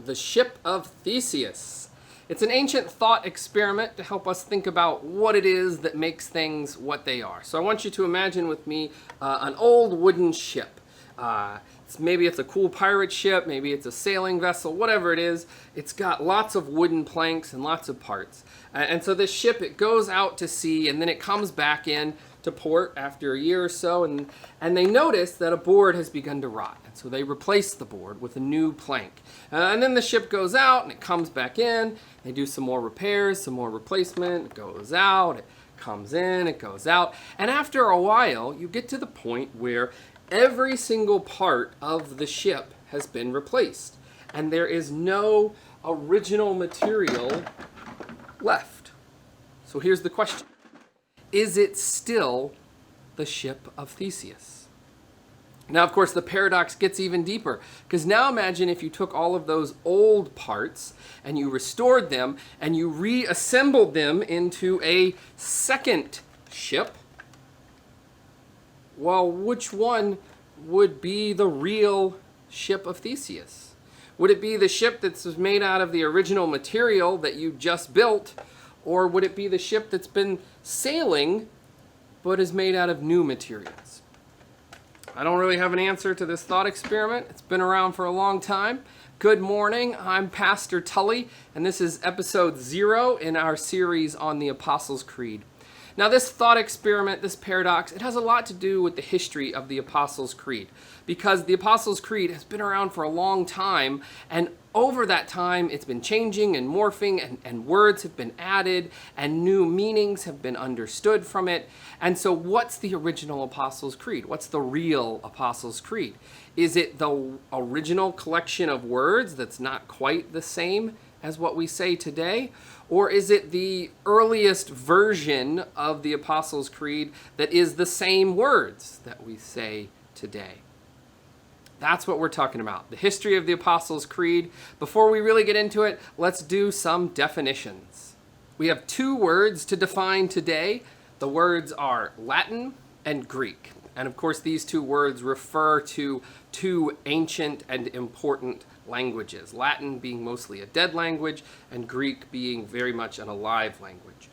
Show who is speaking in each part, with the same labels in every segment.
Speaker 1: the ship of Theseus. It's an ancient thought experiment to help us think about what it is that makes things what they are. So I want you to imagine with me an old wooden ship. Maybe it's a cool pirate ship, maybe it's a sailing vessel, whatever it is. It's got lots of wooden planks and lots of parts. And so this ship, it goes out to sea and then it comes back in to port after a year or so, and they notice that a board has begun to rot. And so they replace the board with a new plank. And then the ship goes out and it comes back in. They do some more repairs, some more replacement. It goes out, it comes in, it goes out. And after a while, you get to the point where every single part of the ship has been replaced. And there is no original material left. So here's the question. Is it still the ship of Theseus? Now, of course, the paradox gets even deeper, because now imagine if you took all of those old parts and you restored them and you reassembled them into a second ship. Well, which one would be the real ship of Theseus? Would it be the ship that's made out of the original material that you just built? Or would it be the ship that's been sailing but is made out of new materials? I don't really have an answer to this thought experiment. It's been around for a long time. Good morning, I'm Pastor Tully, and this is episode 0 in our series on the Apostles' Creed. Now, this thought experiment, this paradox, it has a lot to do with the history of the Apostles' Creed, because the Apostles' Creed has been around for a long time, and over that time, it's been changing and morphing, and words have been added, and new meanings have been understood from it. And so what's the original Apostles' Creed? What's the real Apostles' Creed? Is it the original collection of words that's not quite the same as what we say today? Or is it the earliest version of the Apostles' Creed that is the same words that we say today? That's what we're talking about, the history of the Apostles' Creed. Before we really get into it, let's do some definitions. We have 2 words to define today. The words are Latin and Greek. And of course, these 2 words refer to 2 ancient and important languages. Latin being mostly a dead language, and Greek being very much an alive language.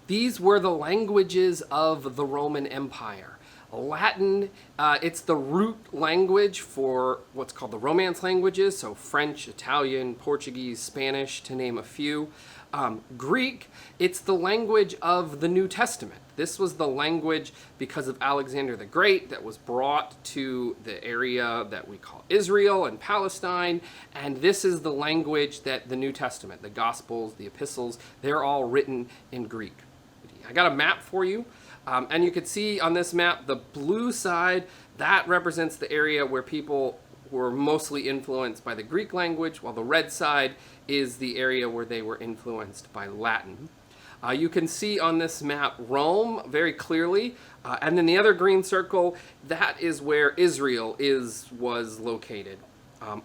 Speaker 1: These were the languages of the Roman Empire. Latin, it's the root language for what's called the Romance languages, so French, Italian, Portuguese, Spanish, to name a few. Greek, it's the language of the New Testament. This was the language, because of Alexander the Great, that was brought to the area that we call Israel and Palestine, and this is the language that the New Testament, the Gospels, the Epistles, they're all written in Greek. I got a map for you. And you can see on this map, the blue side, that represents the area where people were mostly influenced by the Greek language, while the red side is the area where they were influenced by Latin. You can see on this map Rome very clearly, and then the other green circle, that is where Israel was located.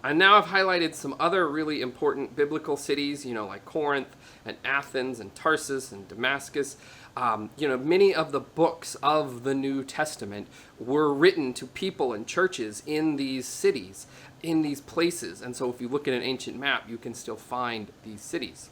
Speaker 1: And now I've highlighted some other really important biblical cities, like Corinth and Athens and Tarsus and Damascus. Many of the books of the New Testament were written to people and churches in these cities, in these places. And so if you look at an ancient map, you can still find these cities.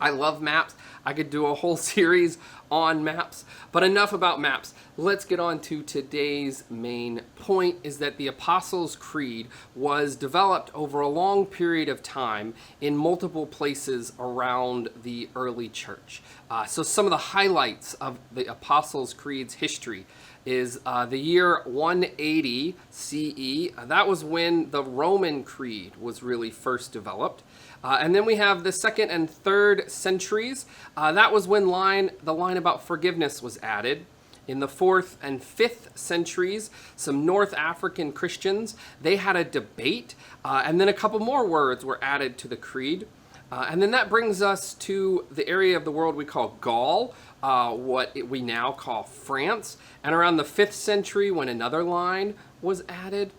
Speaker 1: I love maps. I could do a whole series on maps, but enough about maps. Let's get on to today's main point, is that the Apostles' Creed was developed over a long period of time in multiple places around the early church. So some of the highlights of the Apostles' Creed's history is the year 180 CE. That was when the Roman Creed was really first developed. And then we have the 2nd and 3rd centuries. That was when the line about forgiveness was added. In the 4th and 5th centuries, some North African Christians, they had a debate, and then a couple more words were added to the creed. And then that brings us to the area of the world we call Gaul, what we now call France, and around the 5th century when another line was added.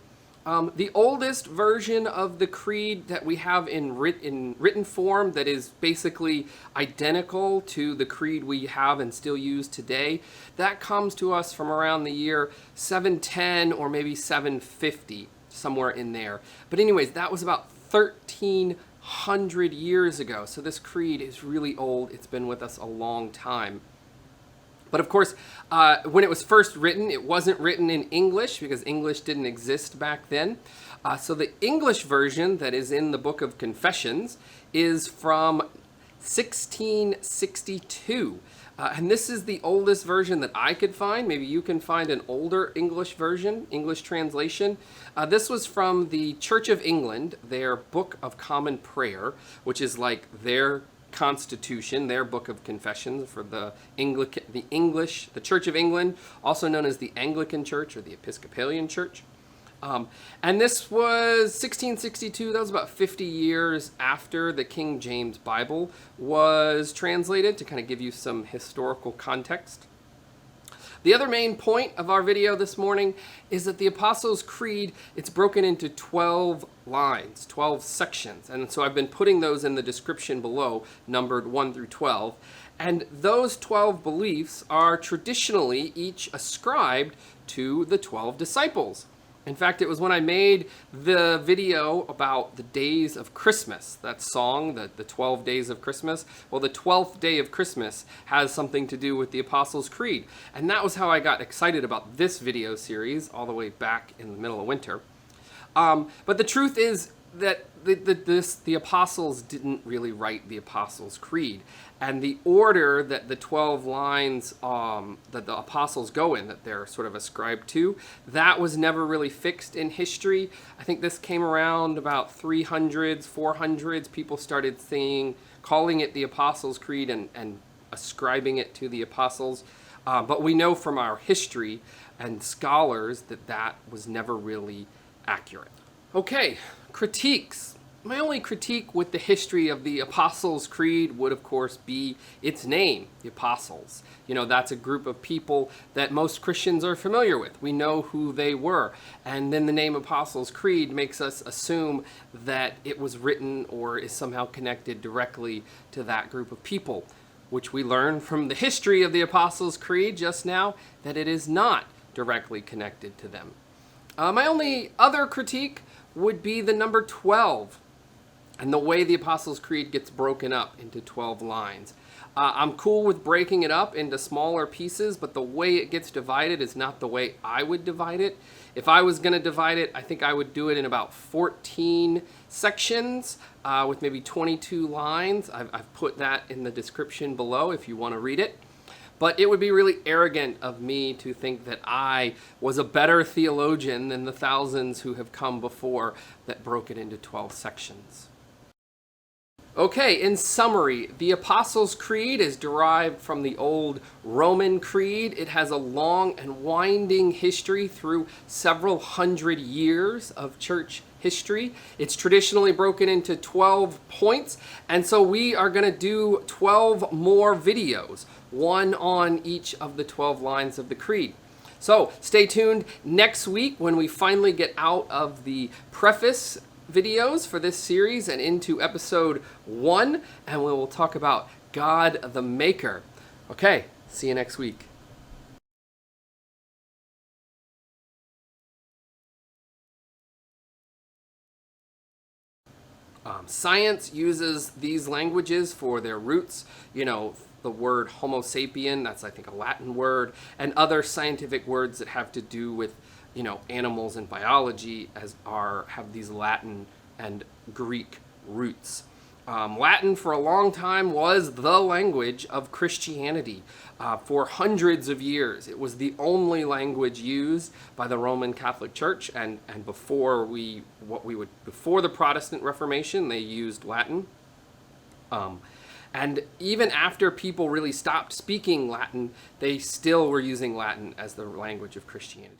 Speaker 1: The oldest version of the creed that we have in written form that is basically identical to the creed we have and still use today, that comes to us from around the year 710 or maybe 750, somewhere in there. But anyways, that was about 1,300 years ago. So this creed is really old. It's been with us a long time. But of course, when it was first written, it wasn't written in English because English didn't exist back then. So the English version that is in the Book of Confessions is from 1662. And this is the oldest version that I could find. Maybe you can find an older English version, English translation. This was from the Church of England, their Book of Common Prayer, which is like their Constitution, their Book of Confessions for the Church of England, also known as the Anglican Church or the Episcopalian Church. And this was 1662. That was about 50 years after the King James Bible was translated, to kind of give you some historical context. The other main point of our video this morning is that the Apostles' Creed, it's broken into 12 lines, 12 sections. And so I've been putting those in the description below, numbered 1 through 12. And those 12 beliefs are traditionally each ascribed to the 12 disciples. In fact, it was when I made the video about the days of Christmas, that song, the 12 days of Christmas. Well, the 12th day of Christmas has something to do with the Apostles' Creed. And that was how I got excited about this video series all the way back in the middle of winter. But the truth is that the apostles didn't really write the Apostles' Creed. And the order that the 12 lines that the apostles go in, that they're sort of ascribed to, that was never really fixed in history. I think this came around about 300s, 400s. People started calling it the Apostles' Creed and ascribing it to the apostles. But we know from our history and scholars that that was never really accurate. Okay, critiques. My only critique with the history of the Apostles' Creed would, of course, be its name, the Apostles. You know, that's a group of people that most Christians are familiar with. We know who they were. And then the name Apostles' Creed makes us assume that it was written or is somehow connected directly to that group of people, which we learn from the history of the Apostles' Creed just now that it is not directly connected to them. My only other critique would be the number 12. And the way the Apostles' Creed gets broken up into 12 lines. I'm cool with breaking it up into smaller pieces, but the way it gets divided is not the way I would divide it. If I was going to divide it, I think I would do it in about 14 sections with maybe 22 lines. I've put that in the description below if you want to read it. But it would be really arrogant of me to think that I was a better theologian than the thousands who have come before that broke it into 12 sections. Okay, in summary, the Apostles' Creed is derived from the old Roman Creed. It has a long and winding history through several hundred years of church history. It's traditionally broken into 12 points, and so we are going to do 12 more videos, one on each of the 12 lines of the Creed. So stay tuned next week when we finally get out of the preface videos for this series and into episode 1, and we will talk about God the Maker. Okay, see you next week. Science uses these languages for their roots. You know, the word Homo sapien, that's I think a Latin word, and other scientific words that have to do with, you know, animals and biology have these Latin and Greek roots. Latin for a long time was the language of Christianity. For hundreds of years, it was the only language used by the Roman Catholic Church, and before the Protestant Reformation, they used Latin. And even after people really stopped speaking Latin, they still were using Latin as the language of Christianity.